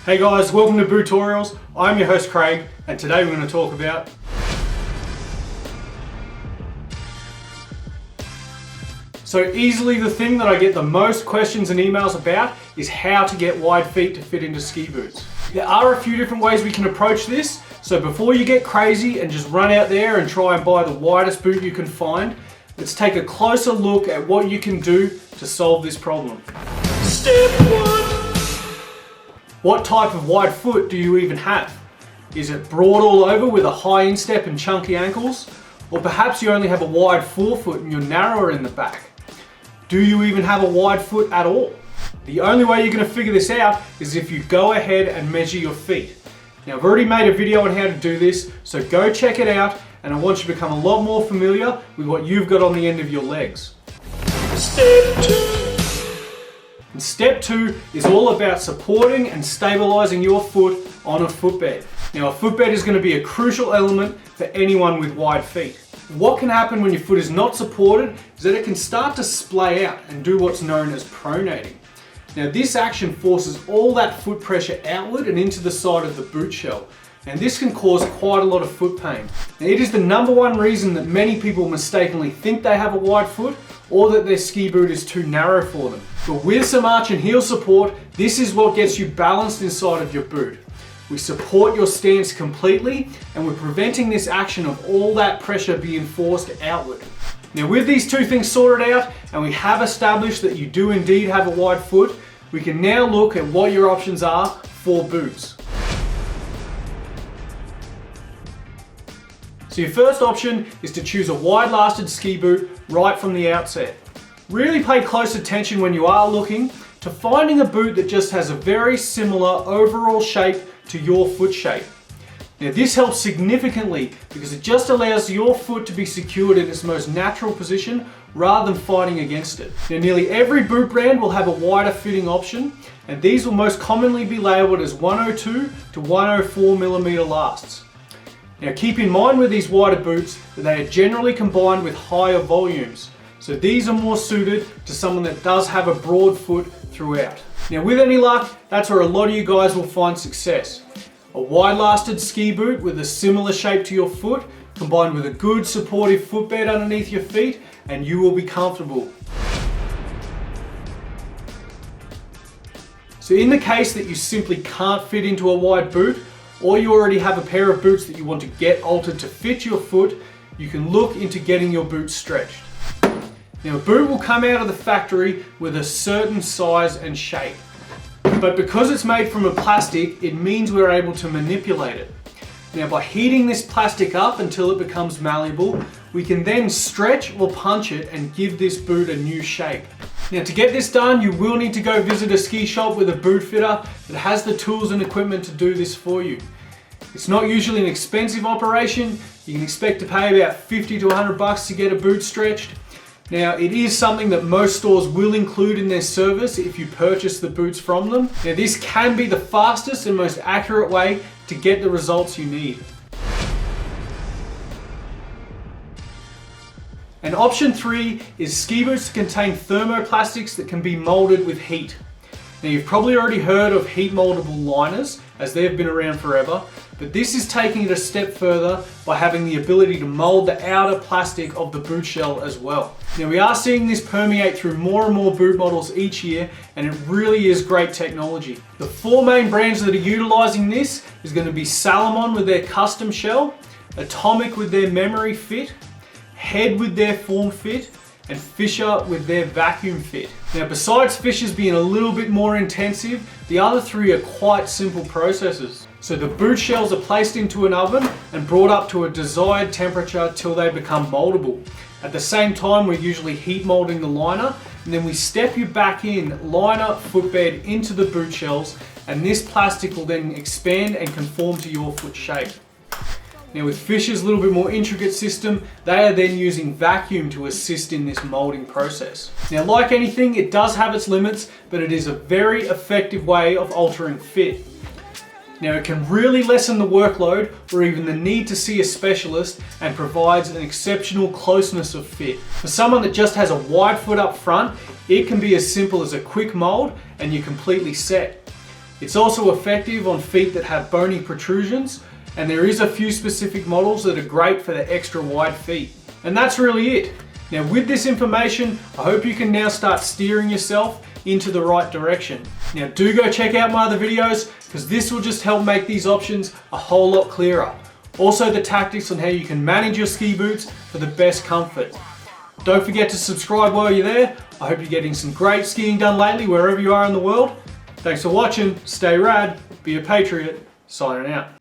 Hey guys, welcome to Bootorials. I'm your host Craig, and today we're going to talk about easily the thing that I get the most questions and emails about is how to get wide feet to fit into ski boots. There are a few different ways we can approach this, so before you get crazy and just run out there and try and buy the widest boot you can find, let's take a closer look at what you can do to solve this problem. Step 1. What type of wide foot do you even have? Is it broad all over with a high instep and chunky ankles? Or perhaps you only have a wide forefoot and you're narrower in the back? Do you even have a wide foot at all? The only way you're going to figure this out is if you go ahead and measure your feet. Now I've already made a video on how to do this, so go check it out, and I want you to become a lot more familiar with what you've got on the end of your legs. Step 2. And step 2 is all about supporting and stabilizing your foot on a footbed. Now a footbed is going to be a crucial element for anyone with wide feet. What can happen when your foot is not supported is that it can start to splay out and do what's known as pronating. Now this action forces all that foot pressure outward and into the side of the boot shell, and this can cause quite a lot of foot pain. Now, it is the #1 reason that many people mistakenly think they have a wide foot or that their ski boot is too narrow for them. But with some arch and heel support, this is what gets you balanced inside of your boot. We support your stance completely, and we're preventing this action of all that pressure being forced outward. Now with these two things sorted out, and we have established that you do indeed have a wide foot, we can now look at what your options are for boots. So your first option is to choose a wide-lasted ski boot right from the outset. Really pay close attention when you are looking to finding a boot that just has a very similar overall shape to your foot shape. Now this helps significantly because it just allows your foot to be secured in its most natural position rather than fighting against it. Now nearly every boot brand will have a wider fitting option, and these will most commonly be labelled as 102 to 104 millimeter lasts. Now keep in mind with these wider boots that they are generally combined with higher volumes. So these are more suited to someone that does have a broad foot throughout. Now with any luck, that's where a lot of you guys will find success. A wide-lasted ski boot with a similar shape to your foot, combined with a good supportive footbed underneath your feet, and you will be comfortable. So in the case that you simply can't fit into a wide boot, or you already have a pair of boots that you want to get altered to fit your foot, you can look into getting your boot stretched. Now a boot will come out of the factory with a certain size and shape, but because it's made from a plastic, it means we're able to manipulate it. Now by heating this plastic up until it becomes malleable, we can then stretch or punch it and give this boot a new shape. Now to get this done, you will need to go visit a ski shop with a boot fitter that has the tools and equipment to do this for you. It's not usually an expensive operation. You can expect to pay about 50 to 100 bucks to get a boot stretched. Now it is something that most stores will include in their service if you purchase the boots from them. Now this can be the fastest and most accurate way to get the results you need. And option 3 is ski boots that contain thermoplastics that can be molded with heat. Now you've probably already heard of heat moldable liners, as they've been around forever, but this is taking it a step further by having the ability to mold the outer plastic of the boot shell as well. Now we are seeing this permeate through more and more boot models each year, and it really is great technology. The 4 main brands that are utilizing this is going to be Salomon with their custom shell, Atomic with their memory fit, Head with their form fit, and Fisher with their vacuum fit. Now besides Fisher's being a little bit more intensive, the other 3 are quite simple processes. So the boot shells are placed into an oven and brought up to a desired temperature till they become moldable. At the same time, we're usually heat molding the liner, and then we step you back in liner footbed into the boot shells, and this plastic will then expand and conform to your foot shape. Now with Fisher's little bit more intricate system, they are then using vacuum to assist in this molding process. Now like anything, it does have its limits, but it is a very effective way of altering fit. Now it can really lessen the workload or even the need to see a specialist, and provides an exceptional closeness of fit. For someone that just has a wide foot up front, it can be as simple as a quick mold and you're completely set. It's also effective on feet that have bony protrusions, and there is a few specific models that are great for the extra wide feet. And that's really it. Now with this information, I hope you can now start steering yourself into the right direction. Now do go check out my other videos, because this will just help make these options a whole lot clearer. Also the tactics on how you can manage your ski boots for the best comfort. Don't forget to subscribe while you're there. I hope you're getting some great skiing done lately wherever you are in the world. Thanks for watching, stay rad, be a patriot, signing out.